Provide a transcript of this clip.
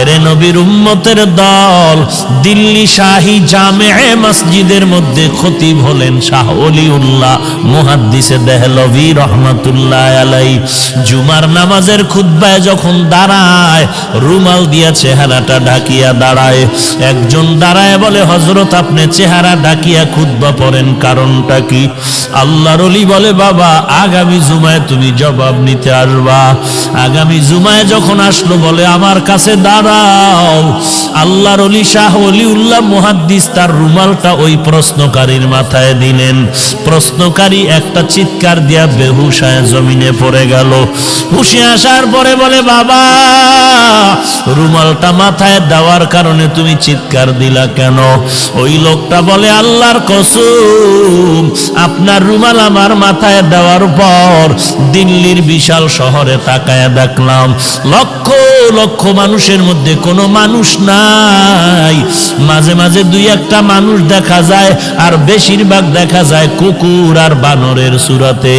এরে নবীর উম্মতের দল, দিল্লি শাহী জামে মসজিদের মধ্যে খতিব হলেন শাহ ওলিউল্লাহ মুহাদ্দিসে দেহলভী রহমাতুল্লাহ আলাইহি। জুমার নামাজের খুতবায় যখন দাঁড়ায়, রুমাল দিয়া চেহারাটা ঢাকিয়া দাঁড়ায়। একজন দাঁড়ায় বলে, হযরত আপনি চেহারা ঢাকিয়া খুতবা পড়েন, কারণটা কি? আল্লাহর ওলি বলে, বাবা আগামী জুমায় তুমি জবাব নিতে আসবা। আগামী জুমায় যখন আসলো, বলে আমার কাছে দাঁড়াও। আল্লাহর ওলি শাহ ওলিউল্লাহ মুহাদ্দিস তার রুমালটা ওই প্রশ্নকারীর মাথায় দিলেন। প্রশ্নকারী একটা চিৎকার দিয়া বেহুশ হয়ে জমিনে পড়ে গেল। হুশে আসার পরে বলে, বাবা রুমালটা মাথায় দেওয়ার কারণে তুমি চিৎকার দিলা কেন? ওই লোকটা বলে, আল্লাহর কসম, আপনার রুমাল আমার মাথায় দেওয়ার পর দিল্লির বিশাল শহরে তাকায়া দেখলাম লক্ষ লক্ষ মানুষের মধ্যে কোনো মানুষ নাই। মাঝে মাঝে দুই একটা মানুষ দেখা যায়, আর বেশিরভাগ দেখা যায় কুকুর আর বানরের সুরাতে।